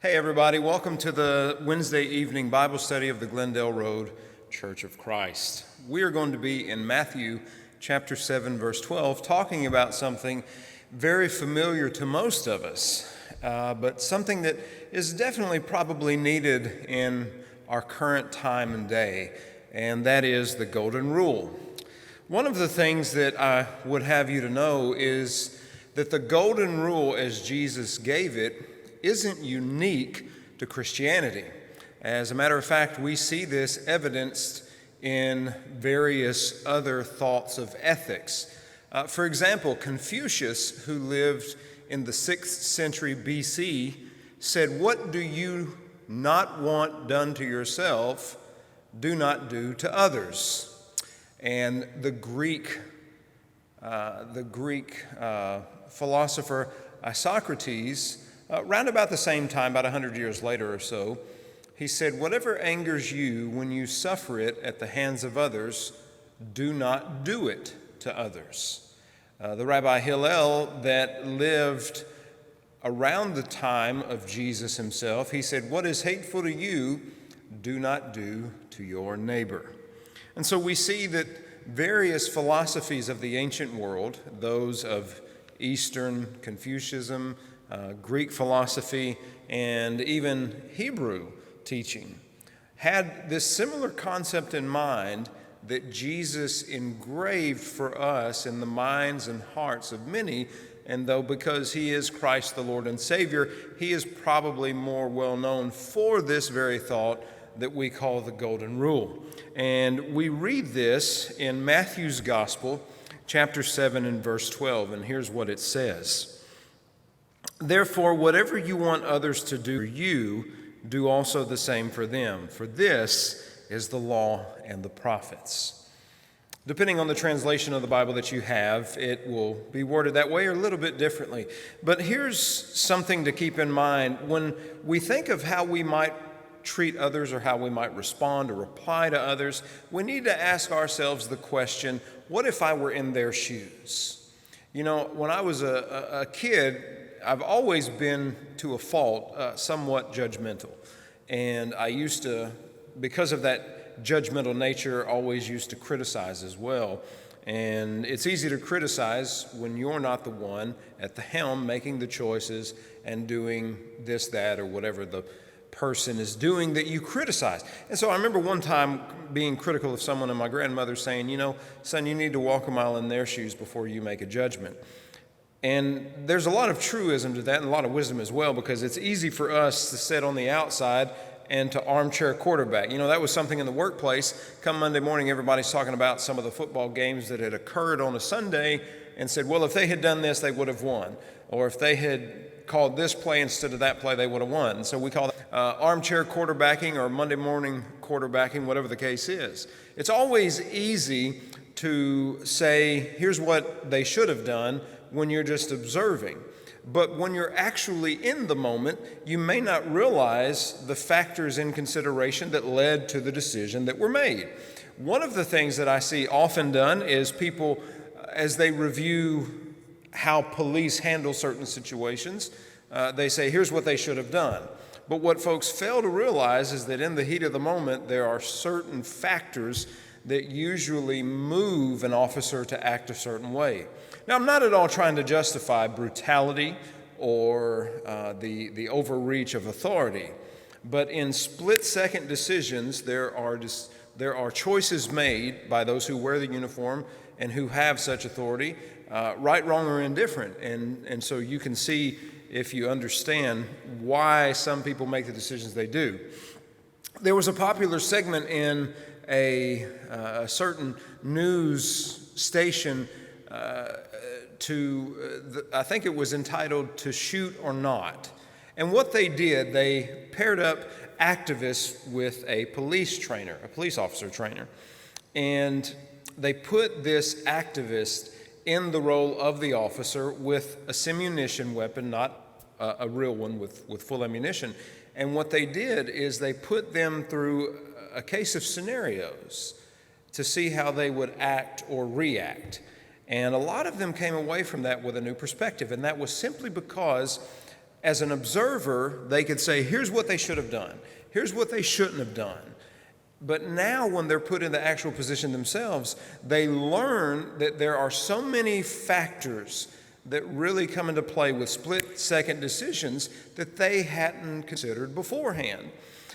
Hey everybody, welcome to the Wednesday evening Bible study of the Glendale Road Church of Christ. We are going to be in Matthew chapter 7 verse 12 talking about something very familiar to most of us, but something that is definitely probably needed in our current time and day, and that is the Golden Rule. One of the things that I would have you to know is that the Golden Rule as Jesus gave it isn't unique to Christianity. As a matter of fact, we see this evidenced in various other thoughts of ethics. For example, Confucius, who lived in the 6th century BC, said, "What do you not want done to yourself, do not do to others." And the Greek philosopher Socrates, round about the same time, about 100 years later or so, he said, "Whatever angers you when you suffer it at the hands of others, do not do it to others." The Rabbi Hillel, that lived around the time of Jesus himself, he said, "What is hateful to you, do not do to your neighbor." And so we see that various philosophies of the ancient world, those of Eastern Confucianism, Greek philosophy, and even Hebrew teaching, had this similar concept in mind that Jesus engraved for us in the minds and hearts of many. And though because he is Christ the Lord and Savior, he is probably more well known for this very thought that we call the Golden Rule. And we read this in Matthew's Gospel, chapter 7 and verse 12, and here's what it says. "Therefore, whatever you want others to do for you, do also the same for them. For this is the law and the prophets." Depending on the translation of the Bible that you have, it will be worded that way or a little bit differently. But here's something to keep in mind. When we think of how we might treat others or how we might respond or reply to others, we need to ask ourselves the question, what if I were in their shoes? You know, when I was a kid, I've always been, to a fault, somewhat judgmental. And I used to, because of that judgmental nature, always used to criticize as well. And it's easy to criticize when you're not the one at the helm making the choices and doing this, that, or whatever the person is doing that you criticize. And so I remember one time being critical of someone and my grandmother saying, "You know, son, you need to walk a mile in their shoes before you make a judgment." And there's a lot of truism to that and a lot of wisdom as well, because it's easy for us to sit on the outside and to armchair quarterback. You know, that was something in the workplace. Come Monday morning, everybody's talking about some of the football games that had occurred on a Sunday and said, well, if they had done this, they would have won. Or if they had called this play instead of that play, they would have won. And so we call that armchair quarterbacking or Monday morning quarterbacking, whatever the case is. It's always easy to say, here's what they should have done, when you're just observing. But when you're actually in the moment, you may not realize the factors in consideration that led to the decision that were made. One of the things that I see often done is people, as they review how police handle certain situations, they say, here's what they should have done. But what folks fail to realize is that in the heat of the moment, there are certain factors that usually move an officer to act a certain way. Now, I'm not at all trying to justify brutality or the overreach of authority, but in split-second decisions, there are choices made by those who wear the uniform and who have such authority, right, wrong, or indifferent. And so you can see, if you understand, why some people make the decisions they do. There was a popular segment in a certain news station I think it was entitled "To Shoot or Not." And what they did, they paired up activists with a police officer trainer. And they put this activist in the role of the officer with a simunition weapon, not a real one with full ammunition. And what they did is they put them through a case of scenarios to see how they would act or react. And a lot of them came away from that with a new perspective, and that was simply because as an observer, they could say, here's what they should have done. Here's what they shouldn't have done. But now when they're put in the actual position themselves, they learn that there are so many factors that really come into play with split-second decisions that they hadn't considered beforehand.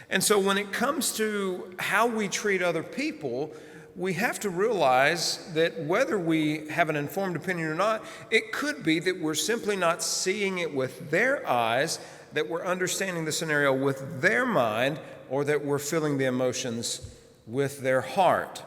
And so when it comes to how we treat other people, we have to realize that whether we have an informed opinion or not, it could be that we're simply not seeing it with their eyes, that we're understanding the scenario with their mind, or that we're feeling the emotions with their heart.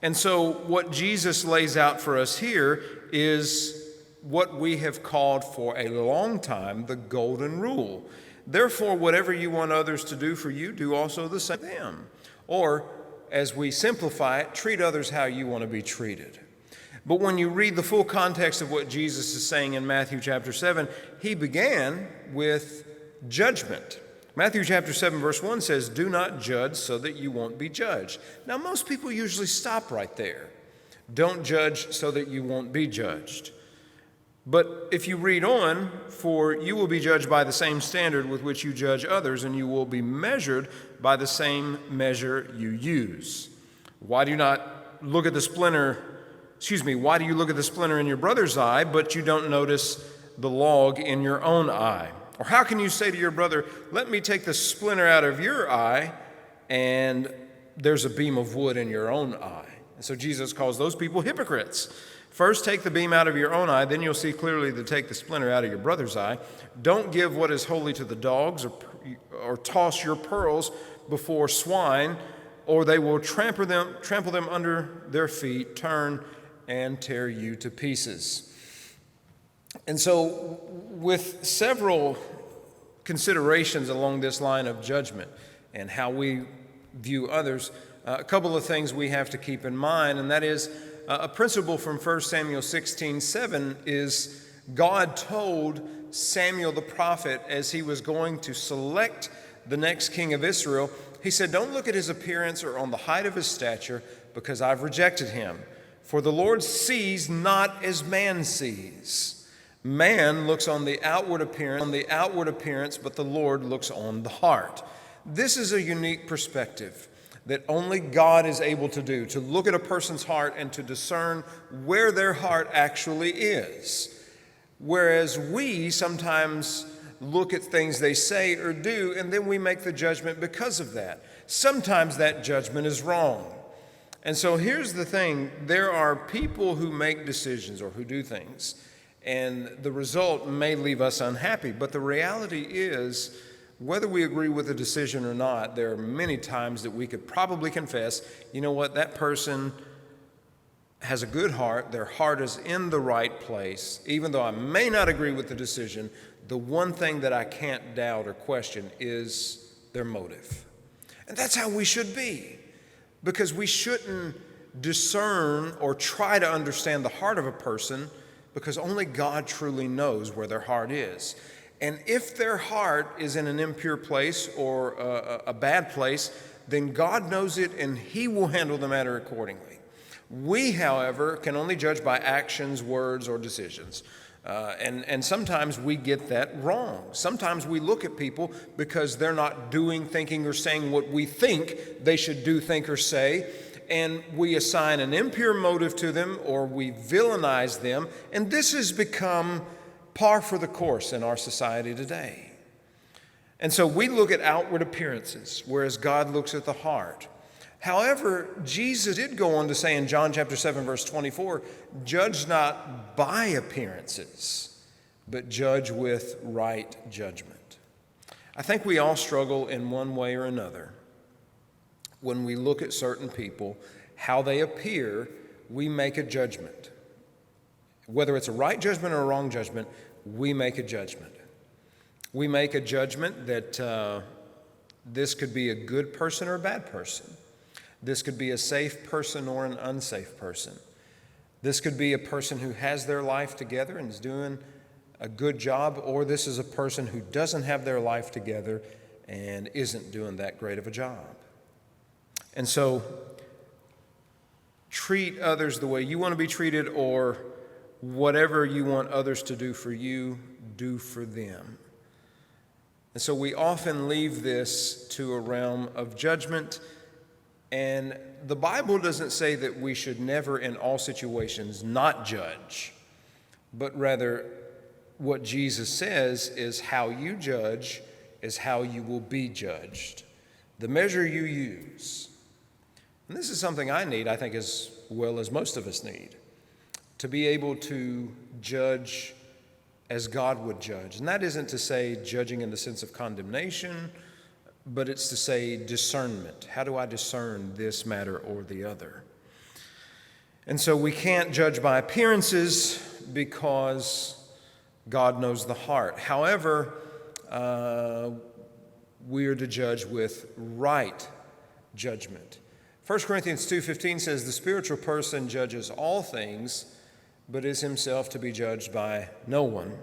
And so what Jesus lays out for us here is what we have called for a long time the golden rule. Therefore, whatever you want others to do for you, do also the same for them. Or, as we simplify it, treat others how you want to be treated. But when you read the full context of what Jesus is saying in Matthew chapter 7, he began with judgment. Matthew chapter 7 verse 1 says, do not judge so that you won't be judged. Now, most people usually stop right there. Don't judge so that you won't be judged. But if you read on, for you will be judged by the same standard with which you judge others, and you will be measured by the same measure you use. Why do you look at the splinter in your brother's eye, but you don't notice the log in your own eye? Or how can you say to your brother, let me take the splinter out of your eye, and there's a beam of wood in your own eye? And so Jesus calls those people hypocrites. First, take the beam out of your own eye, then you'll see clearly to take the splinter out of your brother's eye. Don't give what is holy to the dogs, or toss your pearls before swine, or they will trample them under their feet, turn and tear you to pieces. And so, with several considerations along this line of judgment and how we view others, a couple of things we have to keep in mind, and that is a principle from 1 Samuel 16:7 is God told Samuel the prophet as he was going to select the next king of Israel, he said, don't look at his appearance or on the height of his stature, because I've rejected him. For the Lord sees not as man sees. Man looks on the outward appearance, but the Lord looks on the heart. This is a unique perspective that only God is able to do, to look at a person's heart and to discern where their heart actually is. Whereas we sometimes look at things they say or do, and then we make the judgment because of that. Sometimes that judgment is wrong. And so here's the thing, there are people who make decisions or who do things, and the result may leave us unhappy. But the reality is, whether we agree with the decision or not, there are many times that we could probably confess, you know what, that person has a good heart, their heart is in the right place. Even though I may not agree with the decision, the one thing that I can't doubt or question is their motive. And that's how we should be, because we shouldn't discern or try to understand the heart of a person, because only God truly knows where their heart is. And if their heart is in an impure place or a bad place, then God knows it and He will handle the matter accordingly. We, however, can only judge by actions, words, or decisions. And sometimes we get that wrong. Sometimes we look at people because they're not doing, thinking, or saying what we think they should do, think, or say, and we assign an impure motive to them, or we villainize them, and this has become par for the course in our society today. And so we look at outward appearances, whereas God looks at the heart. However, Jesus did go on to say in John chapter 7, verse 24, judge not by appearances, but judge with right judgment. I think we all struggle in one way or another. When we look at certain people, how they appear, we make a judgment. Whether it's a right judgment or a wrong judgment, we make a judgment. We make a judgment that this could be a good person or a bad person. This could be a safe person or an unsafe person. This could be a person who has their life together and is doing a good job, or this is a person who doesn't have their life together and isn't doing that great of a job. And so, treat others the way you want to be treated, or whatever you want others to do for you, do for them. And so we often leave this to a realm of judgment. And the Bible doesn't say that we should never in all situations not judge, but rather what Jesus says is how you judge is how you will be judged. The measure you use. And this is something I need, I think, as well as most of us need, to be able to judge as God would judge. And that isn't to say judging in the sense of condemnation, but it's to say discernment. How do I discern this matter or the other? And so we can't judge by appearances because God knows the heart. However, we are to judge with right judgment. 1 Corinthians 2:15 says, "The spiritual person judges all things, but is himself to be judged by no one."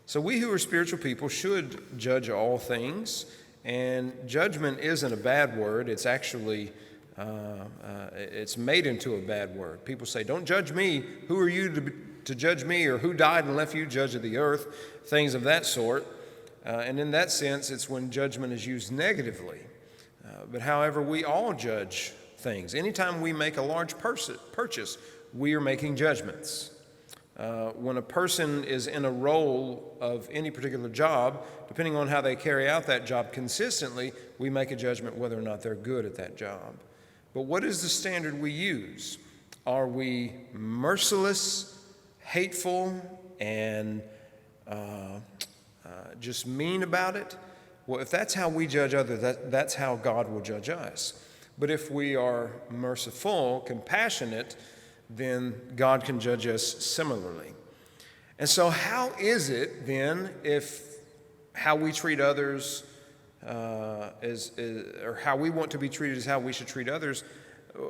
So we who are spiritual people should judge all things. And judgment isn't a bad word. It's actually, it's made into a bad word. People say, don't judge me. Who are you to judge me? Or who died and left you judge of the earth? Things of that sort. And in that sense, it's when judgment is used negatively. But however, we all judge things. Anytime we make a large purchase, we are making judgments. When a person is in a role of any particular job, depending on how they carry out that job consistently, we make a judgment whether or not they're good at that job. But what is the standard we use? Are we merciless, hateful, and just mean about it? Well, if that's how we judge others, that's how God will judge us. But if we are merciful, compassionate, then God can judge us similarly. And so how is it then if how we treat others or how we want to be treated is how we should treat others?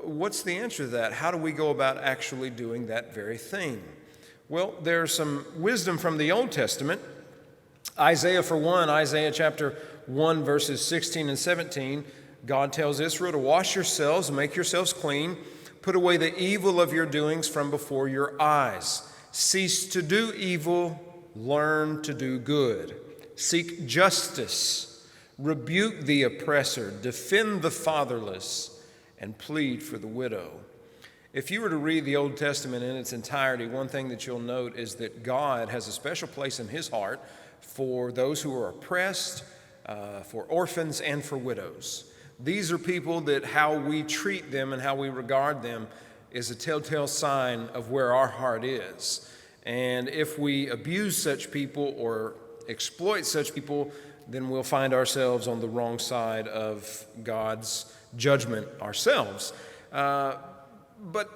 What's the answer to that? How do we go about actually doing that very thing? Well, there's some wisdom from the Old Testament. Isaiah, for one, Isaiah chapter 1, verses 16 and 17, God tells Israel to wash yourselves, make yourselves clean, put away the evil of your doings from before your eyes. Cease to do evil, learn to do good. Seek justice, rebuke the oppressor, defend the fatherless, and plead for the widow. If you were to read the Old Testament in its entirety, one thing that you'll note is that God has a special place in his heart for those who are oppressed, for orphans, and for widows. These are people that how we treat them and how we regard them is a telltale sign of where our heart is. And if we abuse such people or exploit such people, then we'll find ourselves on the wrong side of God's judgment ourselves. But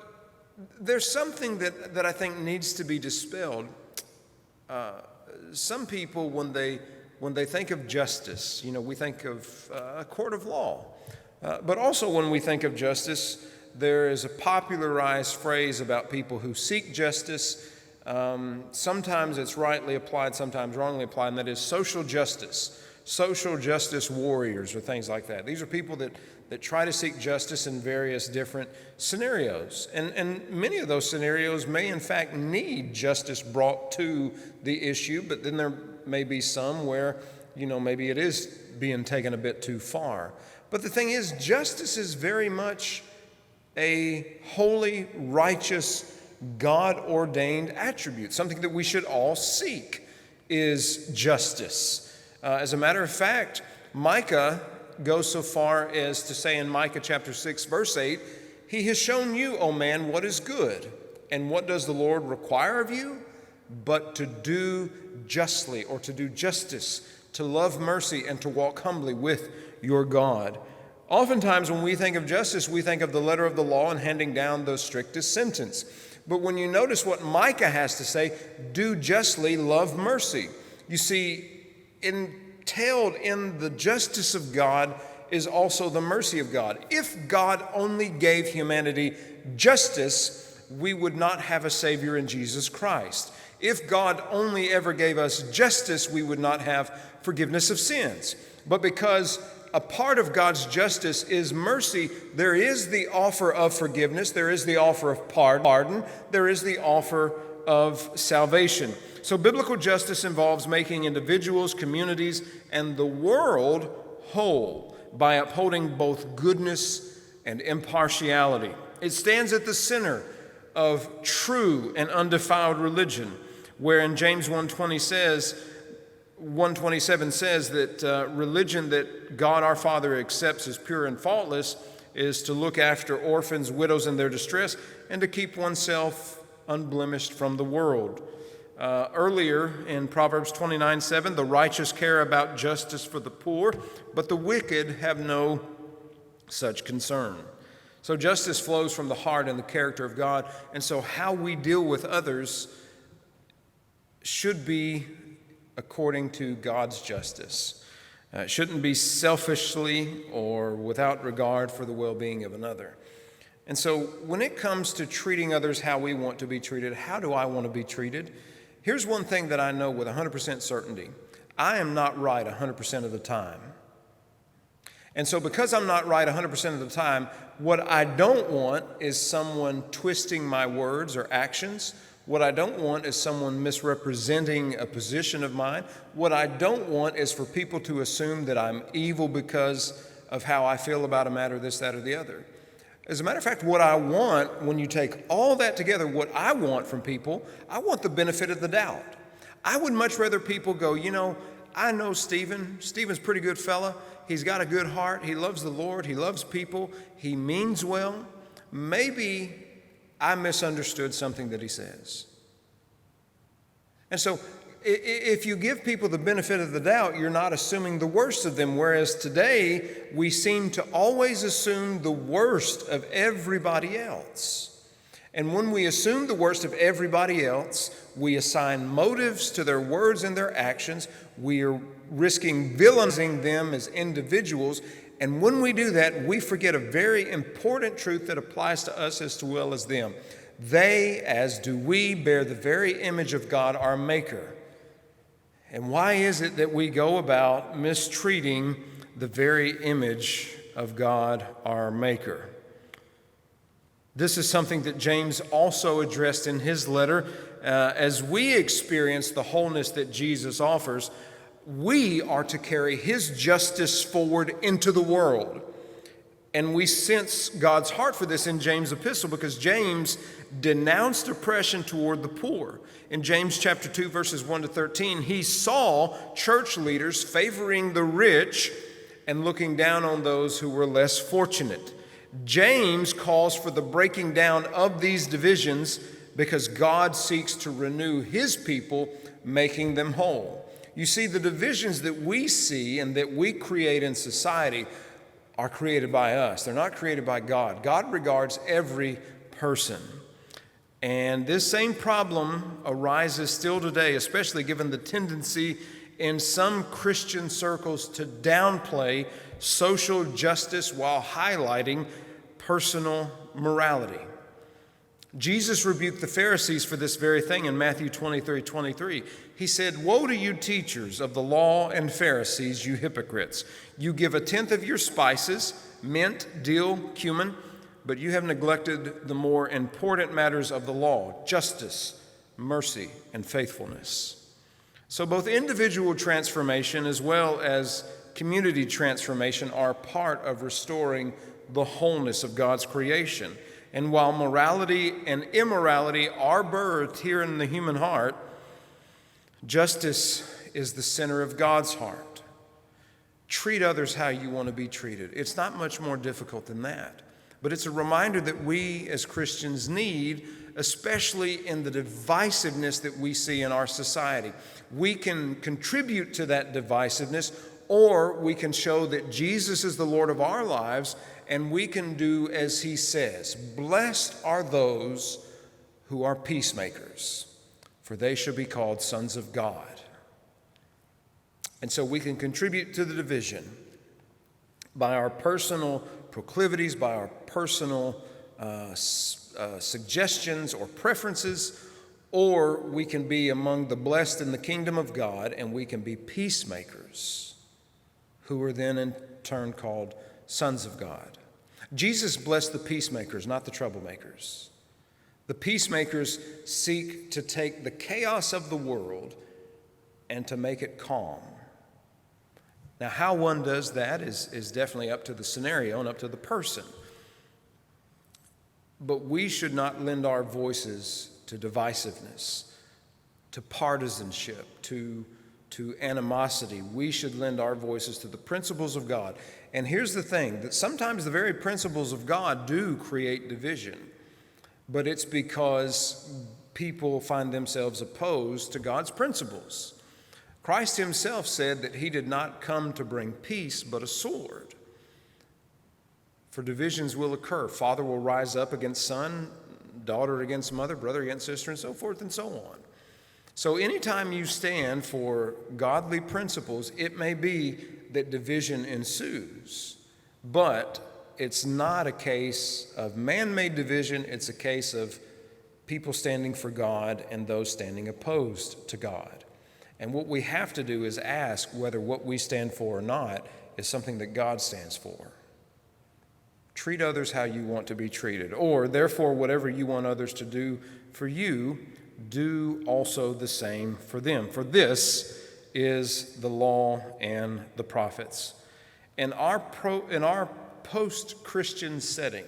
there's something that I think needs to be dispelled. Some people, when they think of justice, we think of a court of law. But also when we think of justice, there is a popularized phrase about people who seek justice. Sometimes it's rightly applied, sometimes wrongly applied, and that is social justice warriors or things like that. These are people that try to seek justice in various different scenarios. And many of those scenarios may in fact need justice brought to the issue, but then there may be some where, maybe it is being taken a bit too far. But the thing is, justice is very much a holy, righteous, God-ordained attribute. Something that we should all seek is justice. As a matter of fact, Micah goes so far as to say in Micah chapter 6, verse 8, "He has shown you, O man, what is good. And what does the Lord require of you? But to do justly," or to do justice, to love mercy, and to walk humbly with your God. Oftentimes when we think of justice, we think of the letter of the law and handing down the strictest sentence. But when you notice what Micah has to say, do justly, love mercy. You see, entailed in the justice of God is also the mercy of God. If God only gave humanity justice, we would not have a Savior in Jesus Christ. If God only ever gave us justice, we would not have forgiveness of sins. But because a part of God's justice is mercy, there is the offer of forgiveness, there is the offer of pardon, there is the offer of salvation. So biblical justice involves making individuals, communities, and the world whole by upholding both goodness and impartiality. It stands at the center of true and undefiled religion, where in James 1:27 says that religion that God our Father accepts as pure and faultless is to look after orphans, widows in their distress, and to keep oneself unblemished from the world. Earlier in Proverbs 29:7, the righteous care about justice for the poor, but the wicked have no such concern. So justice flows from the heart and the character of God, and so how we deal with others should be according to God's justice. It shouldn't be selfishly or without regard for the well-being of another. And so when it comes to treating others how we want to be treated, how do I want to be treated? Here's one thing that I know with 100% certainty. I am not right 100% of the time. And so because I'm not right 100% of the time, what I don't want is someone twisting my words or actions. What I don't want is someone misrepresenting a position of mine. What I don't want is for people to assume that I'm evil because of how I feel about a matter, this, that, or the other. As a matter of fact, what I want, when you take all that together, what I want from people, I want the benefit of the doubt. I would much rather people go, I know Stephen. Stephen's a pretty good fella. He's got a good heart. He loves the Lord. He loves people. He means well. Maybe I misunderstood something that he says. And so if you give people the benefit of the doubt, you're not assuming the worst of them, whereas today we seem to always assume the worst of everybody else. And when we assume the worst of everybody else, we assign motives to their words and their actions. We are risking villainizing them as individuals. And when we do that, we forget a very important truth that applies to us as well as them. They, as do we, bear the very image of God, our Maker. And why is it that we go about mistreating the very image of God, our Maker? This is something that James also addressed in his letter. As we experience the wholeness that Jesus offers, we are to carry his justice forward into the world. And we sense God's heart for this in James' epistle because James denounced oppression toward the poor. In James chapter 2, verses 1 to 13, he saw church leaders favoring the rich and looking down on those who were less fortunate. James calls for the breaking down of these divisions because God seeks to renew his people, making them whole. You see, the divisions that we see and that we create in society are created by us. They're not created by God. God regards every person. And this same problem arises still today, especially given the tendency in some Christian circles to downplay social justice while highlighting personal morality. Jesus rebuked the Pharisees for this very thing in Matthew 23:23. He said, "Woe to you, teachers of the law and Pharisees, you hypocrites! You give a tenth of your spices, mint, dill, cumin, but you have neglected the more important matters of the law, justice, mercy, and faithfulness." So both individual transformation as well as community transformation are part of restoring the wholeness of God's creation. And while morality and immorality are birthed here in the human heart, justice is the center of God's heart. Treat others how you want to be treated. It's not much more difficult than that. But it's a reminder that we as Christians need, especially in the divisiveness that we see in our society. We can contribute to that divisiveness, or we can show that Jesus is the Lord of our lives, and we can do as he says. Blessed are those who are peacemakers, for they shall be called sons of God. And so we can contribute to the division by our personal proclivities, by our personal suggestions or preferences, or we can be among the blessed in the kingdom of God, and we can be peacemakers, who are then in turn called sons of God. Jesus blessed the peacemakers, not the troublemakers. The peacemakers seek to take the chaos of the world and to make it calm. Now, how one does that is definitely up to the scenario and up to the person. But we should not lend our voices to divisiveness, to partisanship, to animosity. We should lend our voices to the principles of God. And here's the thing, that sometimes the very principles of God do create division, but it's because people find themselves opposed to God's principles. Christ himself said that he did not come to bring peace, but a sword. For divisions will occur. Father will rise up against son, daughter against mother, brother against sister, and so forth and so on. So anytime you stand for godly principles, it may be that division ensues, but it's not a case of man-made division. It's a case of people standing for God and those standing opposed to God. And what we have to do is ask whether what we stand for or not is something that God stands for. Treat others how you want to be treated, or therefore whatever you want others to do for you, do also the same for them. For this is the law and the prophets. In our post-Christian setting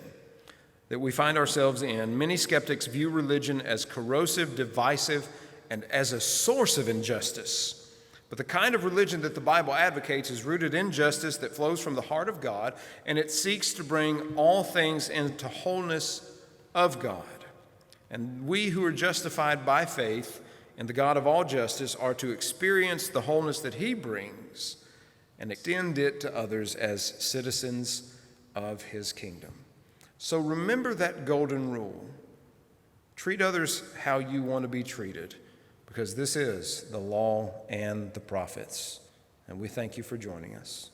that we find ourselves in, many skeptics view religion as corrosive, divisive, and as a source of injustice. But the kind of religion that the Bible advocates is rooted in justice that flows from the heart of God, and it seeks to bring all things into wholeness of God. And we who are justified by faith in the God of all justice are to experience the wholeness that he brings and extend it to others as citizens of his kingdom. So remember that golden rule. Treat others how you want to be treated, because this is the law and the prophets. And we thank you for joining us.